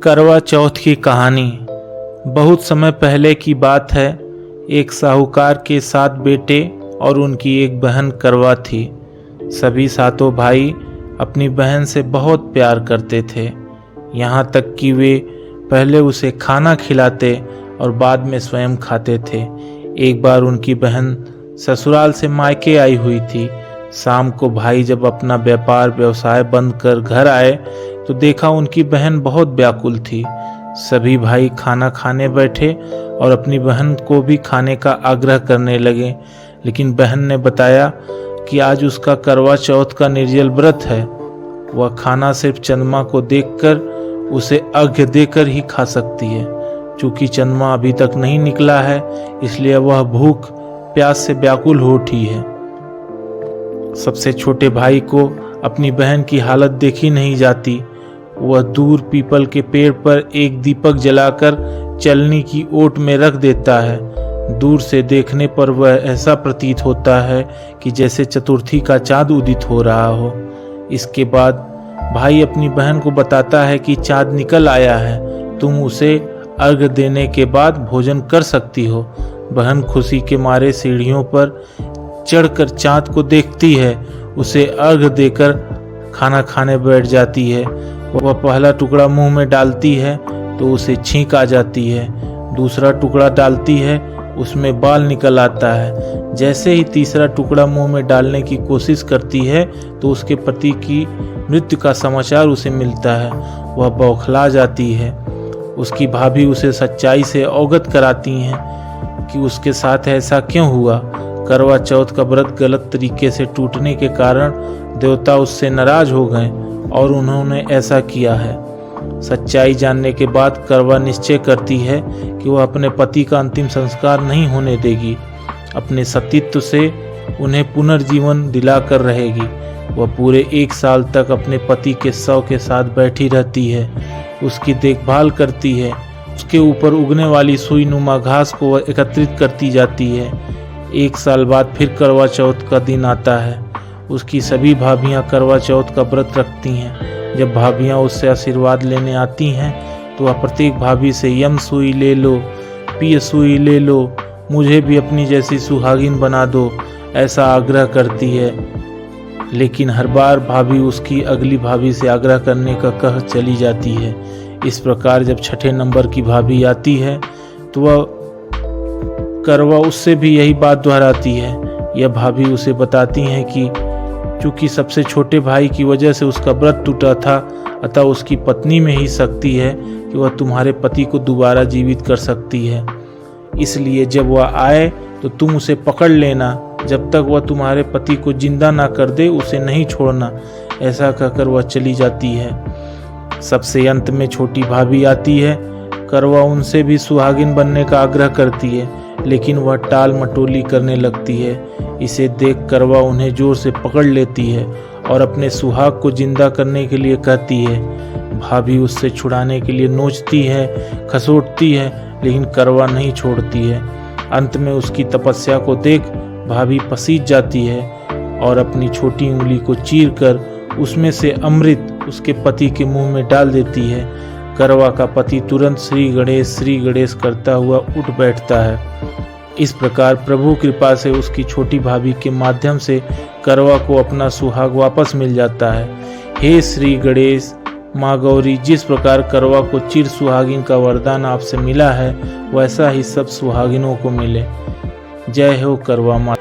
करवा चौथ की कहानी बहुत समय पहले की बात है। एक साहूकार के 7 बेटे और उनकी एक बहन करवा थी। सभी सातों भाई अपनी बहन से बहुत प्यार करते थे, यहाँ तक कि वे पहले उसे खाना खिलाते और बाद में स्वयं खाते थे। एक बार उनकी बहन ससुराल से मायके आई हुई थी। शाम को भाई जब अपना व्यवसाय बंद कर घर आए तो देखा उनकी बहन बहुत व्याकुल थी। सभी भाई खाना खाने बैठे और अपनी बहन को भी खाने का आग्रह करने लगे, लेकिन बहन ने बताया कि आज उसका करवा चौथ का निर्जल व्रत है। वह खाना सिर्फ चंद्रमा को देखकर उसे अर्घ्य देकर ही खा सकती है। चूंकि चंद्रमा अभी तक नहीं निकला है, इसलिए वह भूख प्यास से व्याकुल हो उठी है। सबसे छोटे भाई को अपनी बहन की हालत देखी नहीं जाती। वह दूर पीपल के पेड़ पर एक दीपक जलाकर चलनी की ओट में रख देता है। दूर से देखने पर वह ऐसा प्रतीत होता है कि जैसे चतुर्थी का चाँद उदित हो रहा हो। इसके बाद भाई अपनी बहन को बताता है कि चाँद निकल आया है, तुम उसे अर्घ देने के बाद भोजन कर सकती हो। बहन खुशी के मारे सीढ़ियों पर चढ़कर चाँद को देखती है, उसे अर्घ देकर खाना खाने बैठ जाती है। वह पहला टुकड़ा मुंह में डालती है तो उसे छींक आ जाती है। दूसरा टुकड़ा डालती है, उसमें बाल निकल आता है। जैसे ही तीसरा टुकड़ा मुंह में डालने की कोशिश करती है तो उसके पति की मृत्यु का समाचार उसे मिलता है। वह बौखला जाती है। उसकी भाभी उसे सच्चाई से अवगत कराती हैं कि उसके साथ ऐसा क्यों हुआ। करवा चौथ का व्रत गलत तरीके से टूटने के कारण देवता उससे नाराज हो गए और उन्होंने ऐसा किया है। सच्चाई जानने के बाद करवा निश्चय करती है कि वह अपने पति का अंतिम संस्कार नहीं होने देगी। अपने सतीत्व से उन्हें पुनर्जीवन दिलाकर रहेगी। वह पूरे 1 साल तक अपने पति के शव के साथ बैठी रहती है, उसकी देखभाल करती है। उसके ऊपर उगने वाली सुई नुमा घास को वह एकत्रित करती जाती है। 1 साल बाद फिर करवा चौथ का दिन आता है। उसकी सभी भाभियां करवा चौथ का व्रत रखती हैं। जब भाभियां उससे आशीर्वाद लेने आती हैं तो वह प्रत्येक भाभी से यम सुई ले लो, पिय सुई ले लो, मुझे भी अपनी जैसी सुहागिन बना दो, ऐसा आग्रह करती है। लेकिन हर बार भाभी उसकी अगली भाभी से आग्रह करने का कह चली जाती है। इस प्रकार जब 6ठे नंबर की भाभी आती है तो वह करवा उससे भी यही बात दोहराती है। यह भाभी उसे बताती हैं कि चूंकि सबसे छोटे भाई की वजह से उसका व्रत टूटा था, अतः उसकी पत्नी में ही शक्ति है कि वह तुम्हारे पति को दोबारा जीवित कर सकती है। इसलिए जब वह आए तो तुम उसे पकड़ लेना, जब तक वह तुम्हारे पति को जिंदा ना कर दे उसे नहीं छोड़ना। ऐसा कहकर वह चली जाती है। सबसे अंत में छोटी भाभी आती है। करवा उनसे भी सुहागिन बनने का आग्रह करती है, लेकिन वह टाल मटोली करने लगती है। इसे देख करवा उन्हें जोर से पकड़ लेती है और अपने सुहाग को जिंदा करने के लिए कहती है। भाभी उससे छुड़ाने के लिए नोचती है, खसोटती है, लेकिन करवा नहीं छोड़ती है। अंत में उसकी तपस्या को देख भाभी पसीज जाती है और अपनी छोटी उंगली को चीरकर उसमें से अमृत उसके पति के मुंह में डाल देती है। करवा का पति तुरंत श्री गणेश करता हुआ उठ बैठता है। इस प्रकार प्रभु कृपा से उसकी छोटी भाभी के माध्यम से करवा को अपना सुहाग वापस मिल जाता है। हे श्री गणेश माँ गौरी, जिस प्रकार करवा को चिर सुहागिन का वरदान आपसे मिला है, वैसा ही सब सुहागिनों को मिले। जय हो करवा माँ।